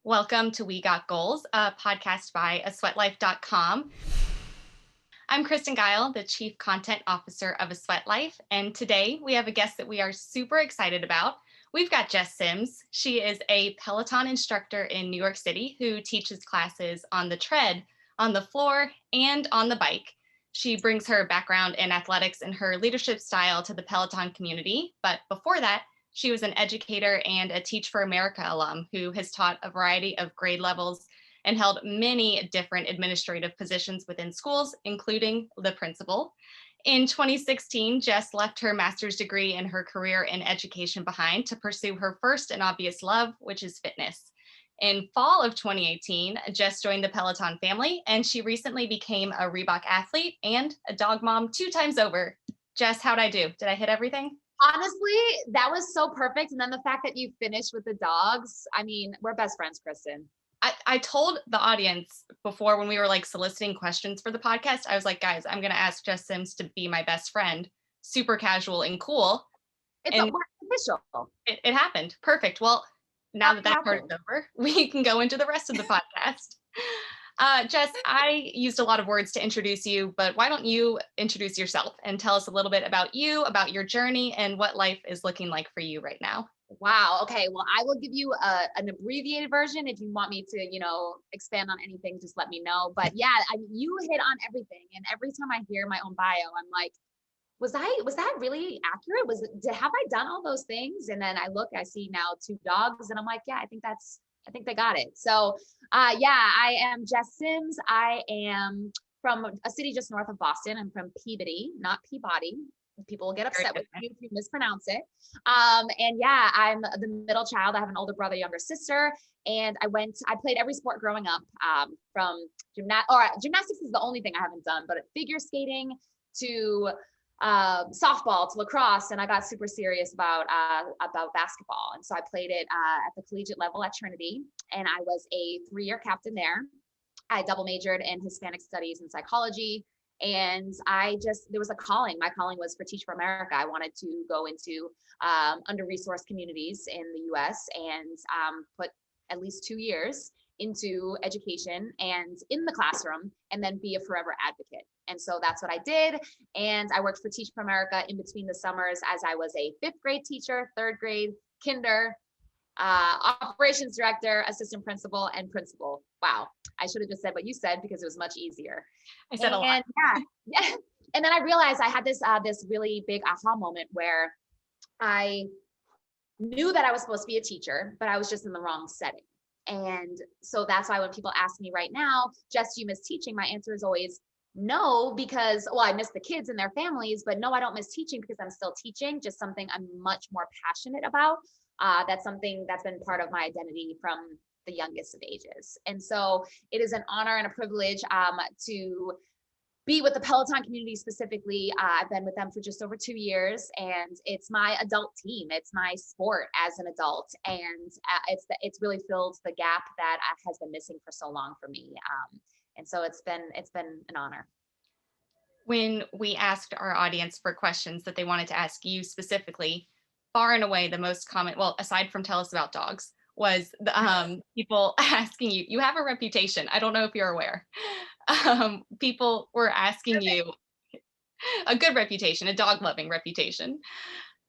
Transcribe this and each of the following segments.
Welcome to We Got Goals, a podcast by asweatlife.com. I'm Kristen Guile, the Chief Content Officer of A Sweat Life, and today we have a guest that we are super excited about. We've got Jess Sims. She is a Peloton instructor in New York City who teaches classes on the tread, on the floor, and on the bike. She brings her background in athletics and her leadership style to the Peloton community, but before that, she was an educator and a Teach for America alum who has taught a variety of grade levels and held many different administrative positions within schools, including the principal. In 2016, Jess left her master's degree and her career in education behind to pursue her first and obvious love, which is fitness. In fall of 2018, Jess joined the Peloton family, and she recently became a Reebok athlete and a dog mom 2 times over. Jess, how'd I do? Did I hit everything? Honestly, that was so perfect. And then the fact that you finished with the dogs, I mean, we're best friends, Kristen. I told the audience before when we were like soliciting questions for the podcast, I was like, guys, I'm going to ask Jess Sims to be my best friend, super casual and cool. It's and official. It happened. Perfect. Well, now that part is over, we can go into the rest of the podcast. Jess, I used a lot of words to introduce you, but why don't you introduce yourself and tell us a little bit about you, about your journey, and what life is looking like for you right now? Wow. Okay. Well, I will give you an abbreviated version. If you want me to, expand on anything, just let me know. But yeah, you hit on everything. And every time I hear my own bio, I'm like, was that really accurate? Have I done all those things? And then I see now 2 dogs and I'm like, yeah, I think they got it. So I am Jess Sims. I am from a city just north of Boston. I'm from Peabody, not Peabody. People will get upset with you if you mispronounce it. And yeah, I'm the middle child. I have an older brother, younger sister. And I played every sport growing up, from gymnastics is the only thing I haven't done, but figure skating to softball to lacrosse, and I got super serious about basketball, and so I played it at the collegiate level at Trinity, and I was a 3-year captain there. I double majored in Hispanic studies and psychology, and there was a calling. My calling was for Teach for America. I wanted to go into under-resourced communities in the U.S. and put at least 2 years into education and in the classroom, and then be a forever advocate. And so that's what I did. And I worked for Teach for America in between the summers as I was a 5th grade teacher, 3rd grade, kinder, operations director, assistant principal, and principal. Wow. I should have just said what you said because it was much easier. I said a lot. Yeah. And then I realized I had this really big aha moment where I knew that I was supposed to be a teacher, but I was just in the wrong setting. And so that's why when people ask me right now, Jess, do you miss teaching? My answer is always no, because, I miss the kids and their families, but no, I don't miss teaching because I'm still teaching, just something I'm much more passionate about. That's something that's been part of my identity from the youngest of ages. And so it is an honor and a privilege to be with the Peloton community specifically. I've been with them for just over 2 years, and it's my adult team. It's my sport as an adult, and it's really filled the gap that has been missing for so long for me. And so it's been an honor. When we asked our audience for questions that they wanted to ask you specifically, far and away the most common, well, aside from tell us about dogs, was the people asking you. You have a reputation. I don't know if you're aware. People were asking you a good reputation, a dog-loving reputation.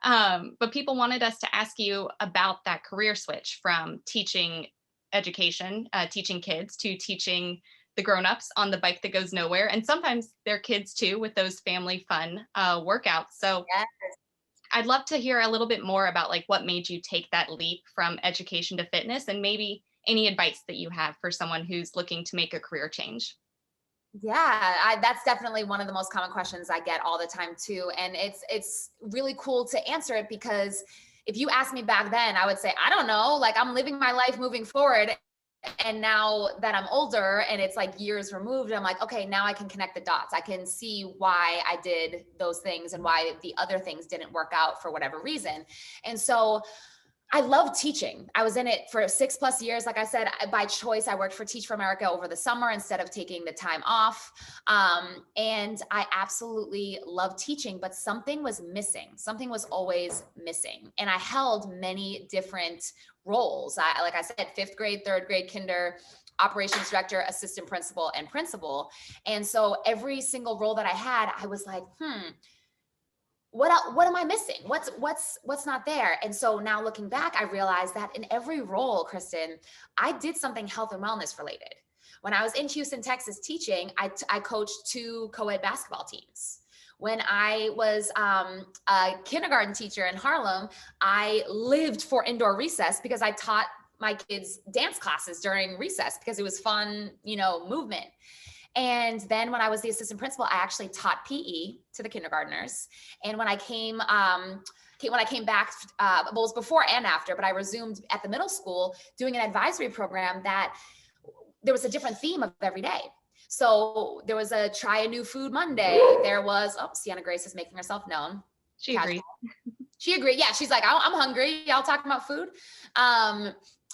But people wanted us to ask you about that career switch from teaching education, teaching kids, to teaching the grown-ups on the bike that goes nowhere. And sometimes they're kids too, with those family fun workouts. So yes. I'd love to hear a little bit more about like what made you take that leap from education to fitness, and maybe any advice that you have for someone who's looking to make a career change. Yeah, that's definitely one of the most common questions I get all the time too. And it's really cool to answer it, because if you asked me back then, I would say, I don't know, like I'm living my life moving forward. And now that I'm older and it's like years removed, I'm like, okay, now I can connect the dots. I can see why I did those things and why the other things didn't work out for whatever reason. And so I love teaching. I was in it for 6+ years. Like I said, by choice, I worked for Teach for America over the summer instead of taking the time off. And I absolutely love teaching, but something was missing. Something was always missing. And I held many different roles. Like I said, 5th grade, 3rd grade, kinder, operations director, assistant principal, and principal. And so every single role that I had, I was like, what am I missing? What's not there? And so now looking back, I realized that in every role, Kristen, I did something health and wellness related. When I was in Houston, Texas teaching, I coached 2 co-ed basketball teams. When I was a kindergarten teacher in Harlem, I lived for indoor recess because I taught my kids dance classes during recess because it was fun, movement. And then when I was the assistant principal, I actually taught PE to the kindergartners. And when I came back, well, it was before and after, but I resumed at the middle school doing an advisory program that there was a different theme of every day. So there was a try a new food Monday. There was, Sienna Grace is making herself known. She agreed. She agreed. Yeah, she's like, I'm hungry. Y'all talking about food.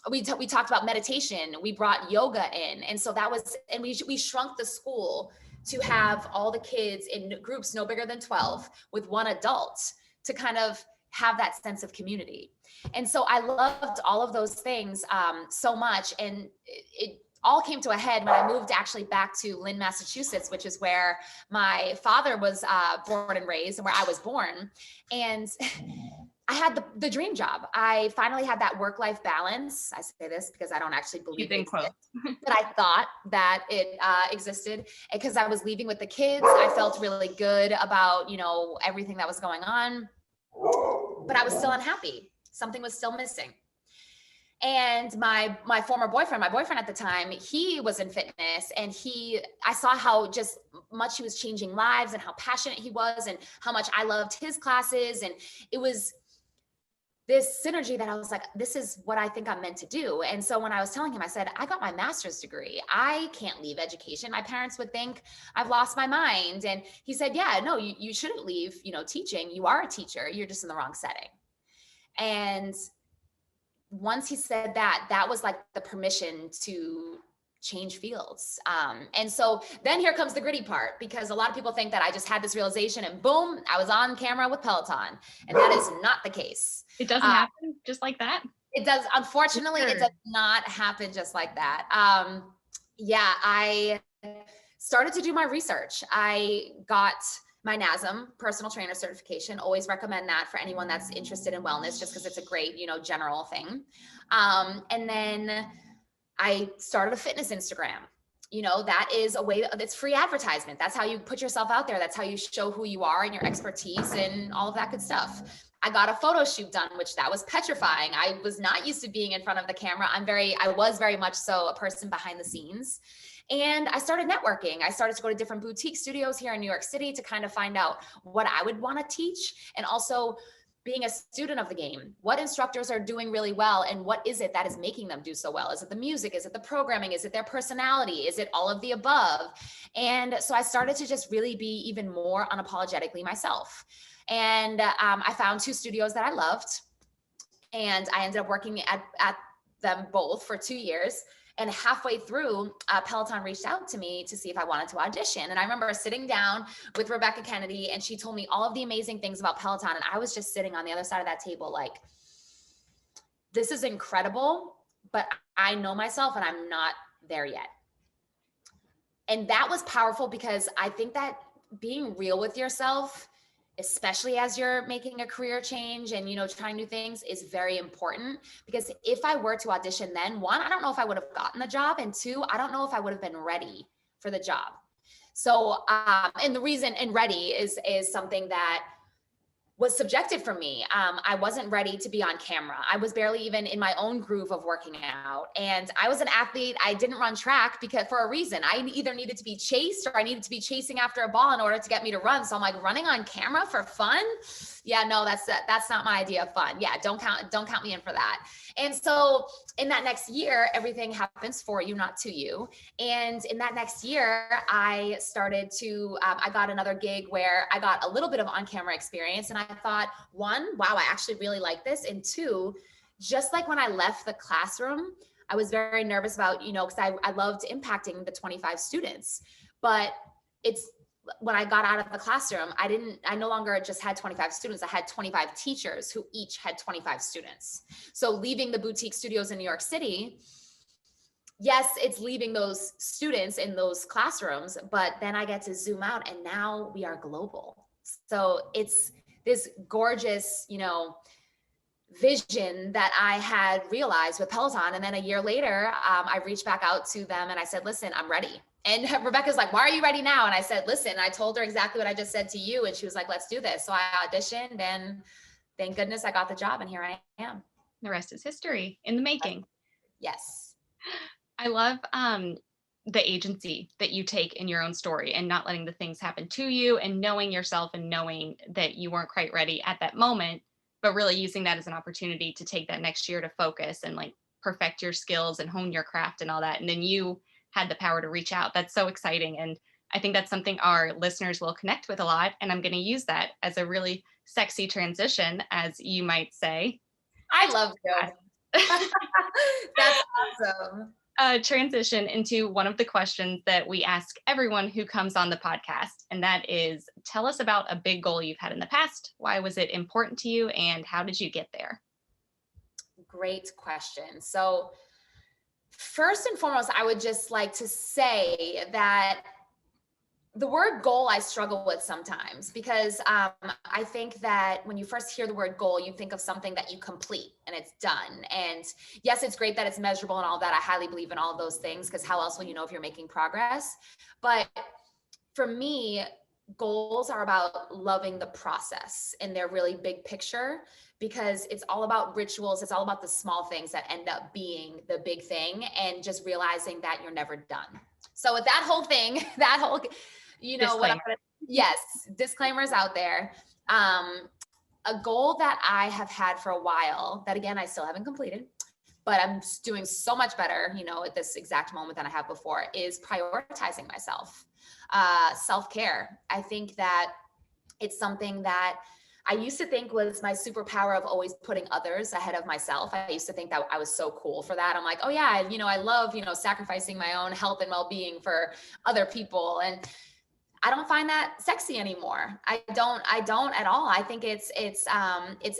We talked about meditation. We brought yoga in. And so that was, and we shrunk the school to have all the kids in groups no bigger than 12 with one adult to kind of have that sense of community. And so I loved all of those things so much. And it all came to a head when I moved actually back to Lynn, Massachusetts, which is where my father was born and raised and where I was born. And I had the dream job. I finally had that work-life balance. I say this because I don't actually believe it exists, but I thought that it existed because I was leaving with the kids. I felt really good about, everything that was going on, but I was still unhappy. Something was still missing. And my former boyfriend, at the time, he was in fitness, and I saw how just much he was changing lives and how passionate he was and how much I loved his classes. And it was this synergy that I was like, this is what I think I'm meant to do. And so when I was telling him, I said, I got my master's degree. I can't leave education. My parents would think I've lost my mind. And he said, yeah, no, you shouldn't leave, teaching. You are a teacher. You're just in the wrong setting. And once he said that, that was like the permission to change fields. And so then here comes the gritty part, because a lot of people think that I just had this realization and boom, I was on camera with Peloton. And that is not the case. It doesn't happen just like that. It does. Unfortunately, It does not happen just like that. I started to do my research. I got my NASM personal trainer certification. Always recommend that for anyone that's interested in wellness, just because it's a great, general thing. And then I started a fitness Instagram. That is a way that's free advertisement. That's how you put yourself out there. That's how you show who you are and your expertise and all of that good stuff. I got a photo shoot done, which that was petrifying. I was not used to being in front of the camera. I was very much so a person behind the scenes. And I started networking. I started to go to different boutique studios here in New York City to kind of find out what I would want to teach, and also being a student of the game, what instructors are doing really well and what is it that is making them do so well? Is it the music? Is it the programming? Is it their personality? Is it all of the above? And so I started to just really be even more unapologetically myself. And I found 2 studios that I loved, and I ended up working at them both for 2 years. And halfway through, Peloton reached out to me to see if I wanted to audition. And I remember sitting down with Rebecca Kennedy, and she told me all of the amazing things about Peloton. And I was just sitting on the other side of that table like, this is incredible, but I know myself and I'm not there yet. And that was powerful, because I think that being real with yourself, especially as you're making a career change and, trying new things, is very important. Because if I were to audition then, 1, I don't know if I would have gotten the job. And 2, I don't know if I would have been ready for the job. So, and the reason and ready is something that was subjective for me. I wasn't ready to be on camera. I was barely even in my own groove of working out. And I was an athlete. I didn't run track because for a reason. I either needed to be chased or I needed to be chasing after a ball in order to get me to run. So I'm like, running on camera for fun? Yeah, no, that's not my idea of fun. Yeah, don't count me in for that. And so in that next year, everything happens for you, not to you. And in that next year, I started to, I got another gig where I got a little bit of on-camera experience. And I thought, 1, wow, I actually really like this. And 2, just like when I left the classroom, I was very nervous about, you know, because I loved impacting the 25 students. But it's when I got out of the classroom, I no longer just had 25 students. I had 25 teachers who each had 25 students. So leaving the boutique studios in New York City, yes, it's leaving those students in those classrooms, but then I get to zoom out and now we are global. So it's this gorgeous, you know, vision that I had realized with Peloton. And then a year later, I reached back out to them and I said, listen, I'm ready. And Rebecca's like, why are you ready now? And I said, listen, I told her exactly what I just said to you. And she was like, let's do this. So I auditioned and thank goodness I got the job and here I am. The rest is history in the making. Yes. I love the agency that you take in your own story and not letting the things happen to you and knowing yourself and knowing that you weren't quite ready at that moment, but really using that as an opportunity to take that next year to focus and like perfect your skills and hone your craft and all that. And then you had the power to reach out. That's so exciting. And I think that's something our listeners will connect with a lot. And I'm going to use that as a really sexy transition, as you might say. I love you. That's awesome. Transition into one of the questions that we ask everyone who comes on the podcast. And that is, tell us about a big goal you've had in the past. Why was it important to you? And how did you get there? Great question. So first and foremost, I would just like to say that the word goal I struggle with sometimes because I think that when you first hear the word goal, you think of something that you complete and it's done. And yes, it's great that it's measurable and all that. I highly believe in all of those things because how else will you know if you're making progress? But for me, goals are about loving the process in their really big picture because it's all about rituals. It's all about the small things that end up being the big thing and just realizing that you're never done. So with that whole thing, you know what I'm gonna, yes, disclaimers out there. A goal that I have had for a while that again, I still haven't completed, but I'm doing so much better, you know, at this exact moment than I have before is prioritizing myself. Self-care. I think that it's something that I used to think was my superpower of always putting others ahead of myself. I used to think that I was so cool for that. I'm like, oh yeah, you know, I love, you know, sacrificing my own health and well-being for other people. And I don't find that sexy anymore. I don't at all. I think it's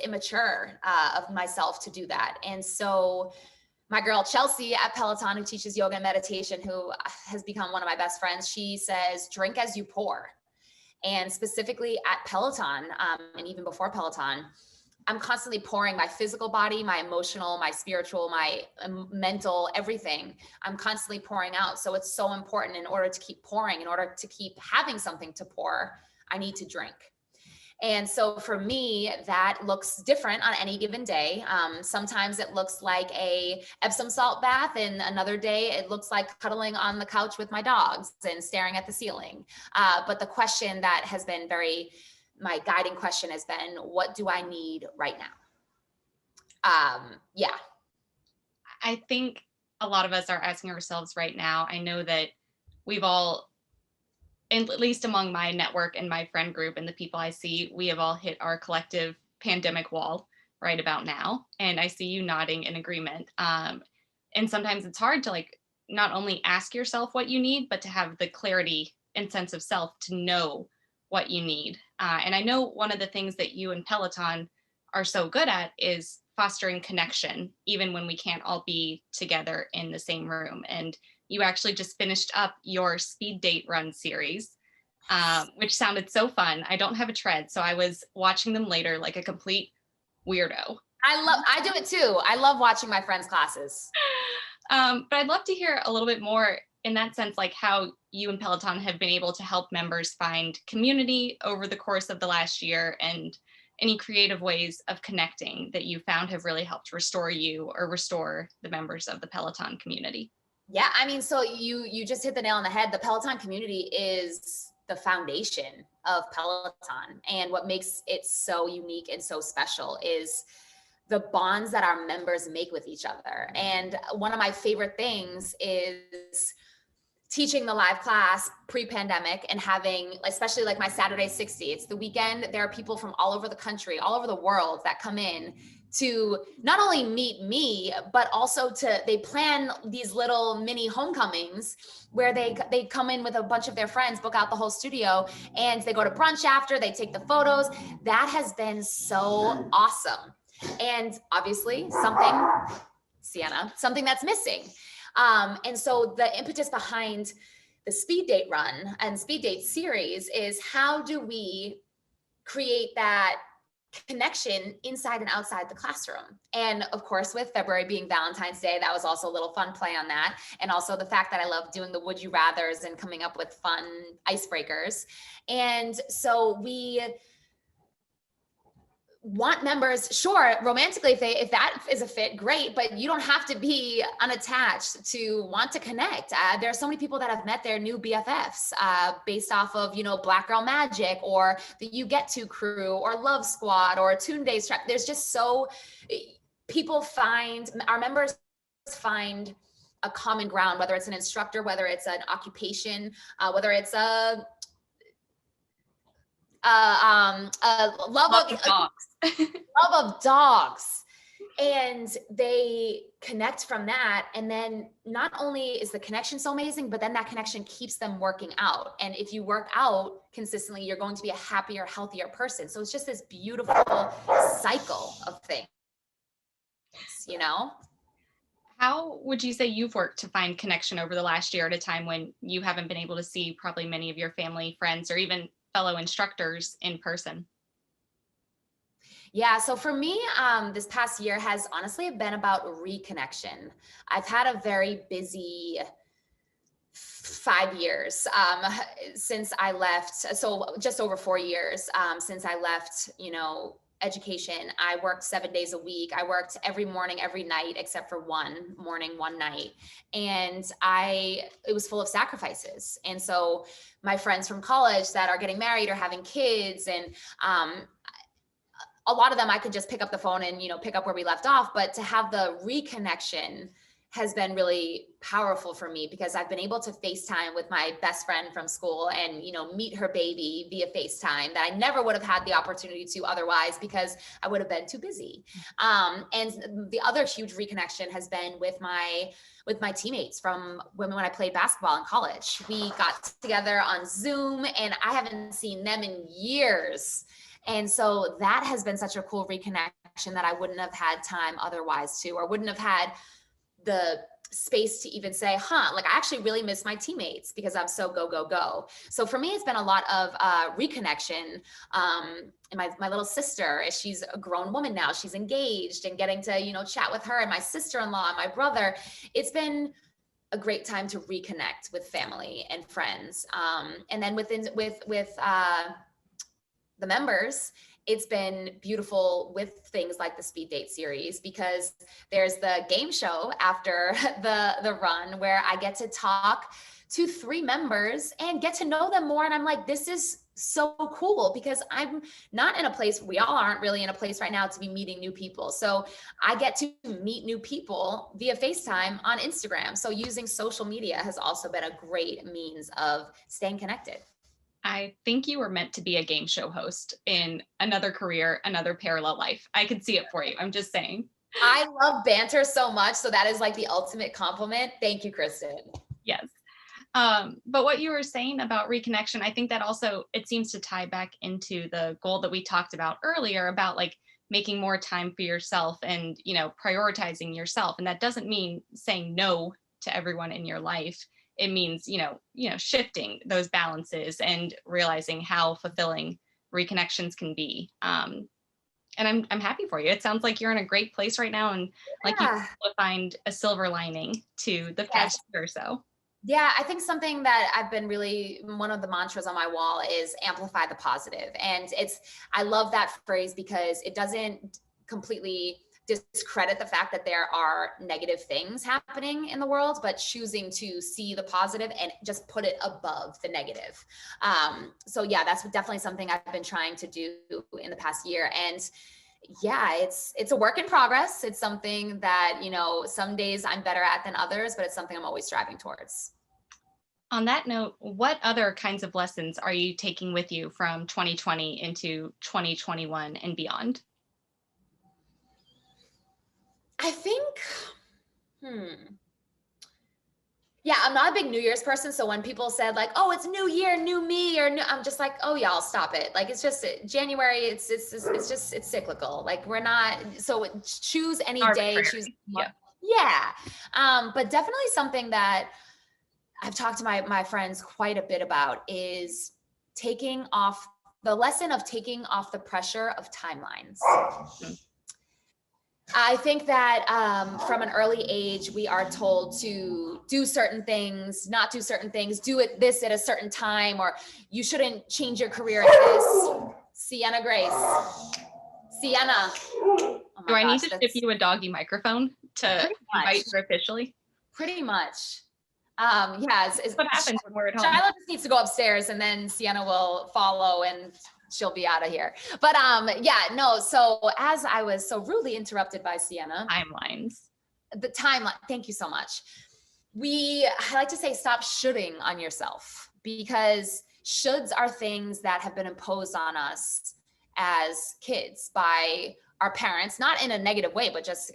immature of myself to do that. And so my girl Chelsea at Peloton, who teaches yoga and meditation, who has become one of my best friends, she says, drink as you pour. And specifically at Peloton, and even before Peloton, I'm constantly pouring my physical body, my emotional, my spiritual, my mental, everything. I'm constantly pouring out. So it's so important in order to keep pouring, in order to keep having something to pour, I need to drink. And so for me, that looks different on any given day. Sometimes it looks like a Epsom salt bath, and another day it looks like cuddling on the couch with my dogs and staring at the ceiling. But the question that has been my guiding question has been, what do I need right now? Yeah. I think a lot of us are asking ourselves right now. I know that we've all, and at least among my network and my friend group and the people I see, we have all hit our collective pandemic wall right about now. And I see you nodding in agreement. And sometimes it's hard to like not only ask yourself what you need, but to have the clarity and sense of self to know what you need. And I know one of the things that you and Peloton are so good at is fostering connection, even when we can't all be together in the same room. And you actually just finished up your speed date run series, which sounded so fun. I don't have a tread, so I was watching them later like a complete weirdo. I do it too. I love watching my friends' classes. But I'd love to hear a little bit more in that sense, like how you and Peloton have been able to help members find community over the course of the last year, and any creative ways of connecting that you found have really helped restore you or restore the members of the Peloton community. Yeah, I mean, so you just hit the nail on the head. The Peloton community is the foundation of Peloton. And what makes it so unique and so special is the bonds that our members make with each other. And one of my favorite things is teaching the live class pre-pandemic and having, especially like my Saturday 60, it's the weekend. There are people from all over the country, all over the world that come in to not only meet me, but also they plan these little mini homecomings where they come in with a bunch of their friends, book out the whole studio, and they go to brunch after, they take the photos. That has been so awesome. And obviously something that's missing. And so the impetus behind the speed date run and speed date series is, how do we create that connection inside and outside the classroom? And of course, with February being Valentine's Day, that was also a little fun play on that. And also the fact that I love doing the would you rathers and coming up with fun icebreakers. And so we want members, sure, romantically, if that is a fit, great, but you don't have to be unattached to want to connect. There are so many people that have met their new BFFs based off of, Black Girl Magic or the You Get To crew or Love Squad or Tune Days Track. There's just our members find a common ground, whether it's an instructor, whether it's an occupation, whether it's a love of dogs. Love of dogs. And they connect from that. And then not only is the connection so amazing, but then that connection keeps them working out. And if you work out consistently, you're going to be a happier, healthier person. So it's just this beautiful cycle of things, How would you say you've worked to find connection over the last year at a time when you haven't been able to see probably many of your family, friends, or even fellow instructors in person? Yeah, so for me, this past year has honestly been about reconnection. I've had a very busy 5 years since I left. So just over 4 years since I left, education. I worked 7 days a week. I worked every morning, every night, except for one morning, one night. And it was full of sacrifices. And so my friends from college that are getting married or having kids, and a lot of them I could just pick up the phone and, pick up where we left off. But to have the reconnection has been really powerful for me, because I've been able to FaceTime with my best friend from school and, meet her baby via FaceTime that I never would have had the opportunity to otherwise, because I would have been too busy. And the other huge reconnection has been with my teammates from when I played basketball in college. We got together on Zoom and I haven't seen them in years. And so that has been such a cool reconnection that I wouldn't have had time otherwise to, or wouldn't have had the space to even say, I actually really miss my teammates because I'm so go, go, go. So for me, it's been a lot of reconnection. And my little sister, she's a grown woman now, she's engaged, and getting to, chat with her, and my sister-in-law and my brother. It's been a great time to reconnect with family and friends. And then with the members, it's been beautiful with things like the speed date series, because there's the game show after the run where I get to talk to 3 members and get to know them more. And I'm like, this is so cool, because I'm not in a place, we all aren't really in a place right now to be meeting new people. So I get to meet new people via FaceTime on Instagram. So using social media has also been a great means of staying connected. I think you were meant to be a game show host in another career, another parallel life. I could see it for you. I'm just saying. I love banter so much. So that is like the ultimate compliment. Thank you, Kristen. Yes. But what you were saying about reconnection, I think that also, it seems to tie back into the goal that we talked about earlier about like making more time for yourself and, prioritizing yourself. And that doesn't mean saying no to everyone in your life. It means, shifting those balances and realizing how fulfilling reconnections can be. And I'm happy for you. It sounds like you're in a great place right now, and like you will find a silver lining to the past year or so. Yeah, I think something that I've been really, one of the mantras on my wall is amplify the positive. And I love that phrase because it doesn't completely discredit the fact that there are negative things happening in the world, but choosing to see the positive and just put it above the negative. So yeah, that's definitely something I've been trying to do in the past year. And yeah, it's a work in progress. It's something that, some days I'm better at than others, but it's something I'm always striving towards. On that note, what other kinds of lessons are you taking with you from 2020 into 2021 and beyond? I think, yeah, I'm not a big New Year's person. So when people said like, "Oh, it's New Year, new me," or new, I'm just like, "Oh, y'all, stop it!" Like it's just January. It's cyclical. Like we're not. So choose any day. Choose. Yeah. Yeah. But definitely something that I've talked to my friends quite a bit about is taking off the lesson of taking off the pressure of timelines. Mm-hmm. I think that from an early age, we are told to do certain things, not do certain things, do it this at a certain time, or you shouldn't change your career at this. Sienna Grace. Sienna. Oh Do I need to ship you a doggy microphone to invite her officially? Pretty much. Yeah. What happens when we're at home? Shiloh just needs to go upstairs and then Sienna will follow and she'll be out of here. But yeah, no. So as I was so rudely interrupted by Sienna. Timelines. The timeline. Thank you so much. I like to say, stop shoulding on yourself, because shoulds are things that have been imposed on us as kids by our parents, not in a negative way, but just,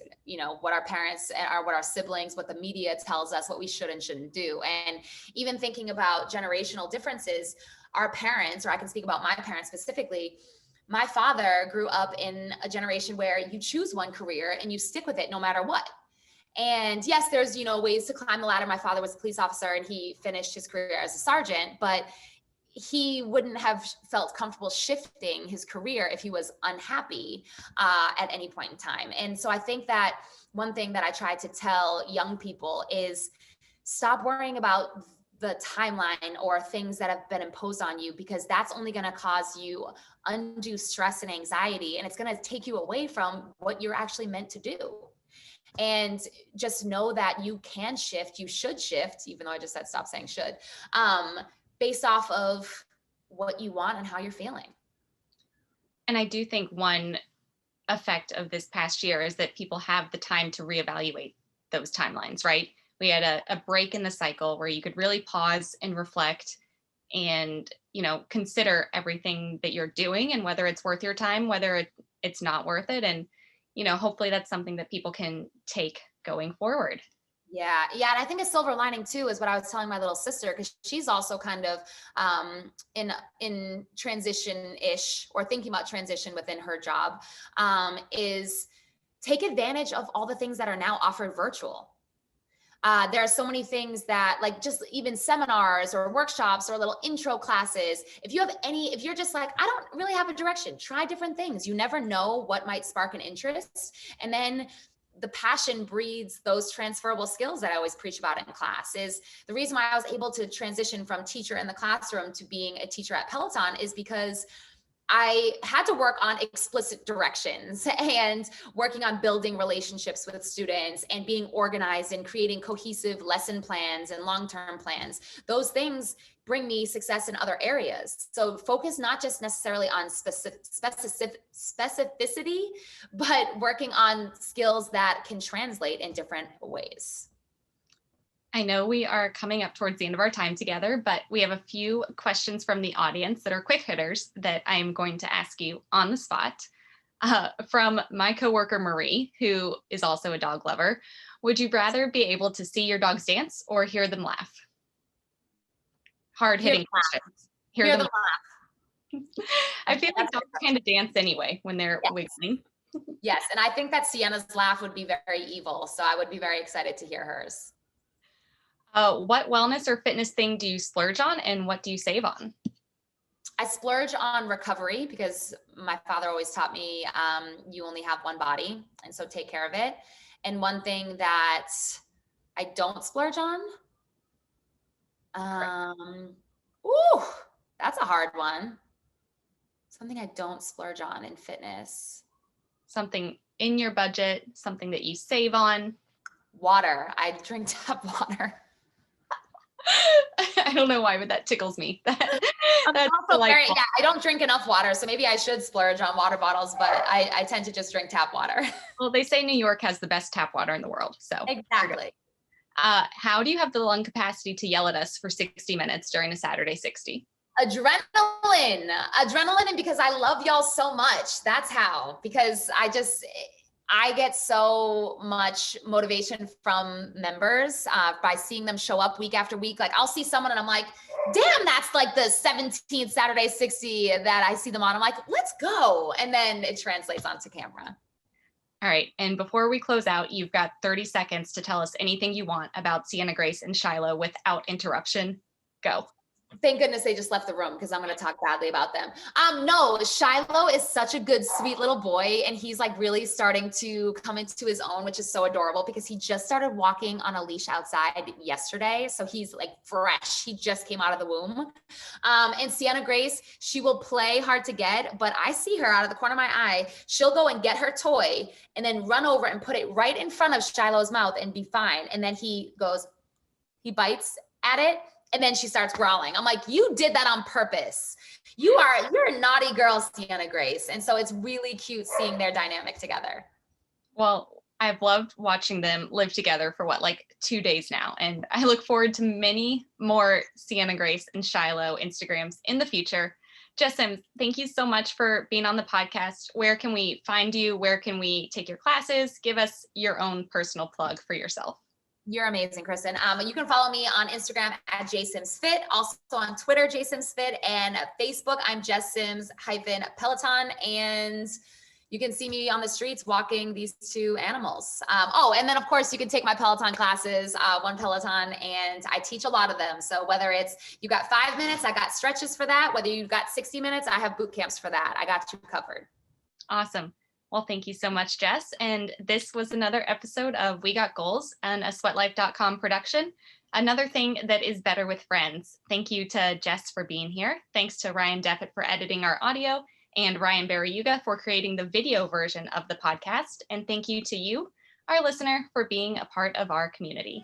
what our parents are, what our siblings, what the media tells us, what we should and shouldn't do. And even thinking about generational differences, our parents, or I can speak about my parents specifically, my father grew up in a generation where you choose one career and you stick with it no matter what. And yes, there's, ways to climb the ladder. My father was a police officer and he finished his career as a sergeant, but he wouldn't have felt comfortable shifting his career if he was unhappy at any point in time. And so I think that one thing that I try to tell young people is stop worrying about the timeline or things that have been imposed on you, because that's only going to cause you undue stress and anxiety. And it's going to take you away from what you're actually meant to do. And just know that you can shift, you should shift, even though I just said stop saying should, based off of what you want and how you're feeling. And I do think one effect of this past year is that people have the time to reevaluate those timelines, right? We had a break in the cycle where you could really pause and reflect and, consider everything that you're doing and whether it's worth your time, whether it's not worth it. And, hopefully that's something that people can take going forward. Yeah. Yeah. And I think a silver lining too is what I was telling my little sister, because she's also kind of in transition-ish, or thinking about transition within her job, is take advantage of all the things that are now offered virtual. There are so many things that, like, just even seminars or workshops or little intro classes. If you're just like, I don't really have a direction, try different things. You never know what might spark an interest. And then the passion breeds those transferable skills that I always preach about in class. Is the reason why I was able to transition from teacher in the classroom to being a teacher at Peloton is because I had to work on explicit directions and working on building relationships with students and being organized and creating cohesive lesson plans and long-term plans. Those things bring me success in other areas. So focus not just necessarily on specificity, but working on skills that can translate in different ways. I know we are coming up towards the end of our time together, but we have a few questions from the audience that are quick hitters that I'm going to ask you on the spot. From my coworker, Marie, who is also a dog lover. Would you rather be able to see your dogs dance or hear them laugh? Hard-hitting questions. Hear them laugh. I feel like dogs kind of dance anyway when they're wiggling. Yes, and I think that Sienna's laugh would be very evil, so I would be very excited to hear hers. What wellness or fitness thing do you splurge on, and what do you save on? I splurge on recovery because my father always taught me you only have one body, and so take care of it. And one thing that I don't splurge on, that's a hard one. Something I don't splurge on in fitness. Something in your budget, something that you save on. Water. I drink tap water. I don't know why, but that tickles me. That's also I don't drink enough water, so maybe I should splurge on water bottles, but I tend to just drink tap water. Well, they say New York has the best tap water in the world, so. Exactly. How do you have the lung capacity to yell at us for 60 minutes during a Saturday 60? Adrenaline, and because I love y'all so much. That's how, because I get so much motivation from members by seeing them show up week after week. Like I'll see someone and I'm like, damn, that's like the 17th Saturday 60 that I see them on. I'm like, let's go. And then it translates onto camera. All right. And before we close out, you've got 30 seconds to tell us anything you want about Sienna Grace and Shiloh without interruption. Go. Thank goodness they just left the room because I'm going to talk badly about them. No, Shiloh is such a good, sweet little boy. And he's like really starting to come into his own, which is so adorable because he just started walking on a leash outside yesterday. So he's like fresh. He just came out of the womb. And Sienna Grace, she will play hard to get, but I see her out of the corner of my eye. She'll go and get her toy and then run over and put it right in front of Shiloh's mouth and be fine. And then he bites at it. And then she starts growling. I'm like, you did that on purpose. You're a naughty girl, Sienna Grace. And so it's really cute seeing their dynamic together. Well, I've loved watching them live together for like 2 days now. And I look forward to many more Sienna Grace and Shiloh Instagrams in the future. Jess Sims, thank you so much for being on the podcast. Where can we find you? Where can we take your classes? Give us your own personal plug for yourself. You're amazing, Kristen. You can follow me on Instagram at JSimsFit, also on Twitter, JSimsFit, and Facebook, I'm Jess Sims Peloton. And you can see me on the streets walking these two animals. And then of course you can take my Peloton classes, One Peloton, and I teach a lot of them. So whether it's you got 5 minutes, I got stretches for that. Whether you've got 60 minutes, I have boot camps for that. I got you covered. Awesome. Well, thank you so much, Jess. And this was another episode of We Got Goals, and a sweatlife.com production. Another thing that is better with friends. Thank you to Jess for being here. Thanks to Ryan Deppett for editing our audio, and Ryan Barriuga for creating the video version of the podcast. And thank you to you, our listener, for being a part of our community.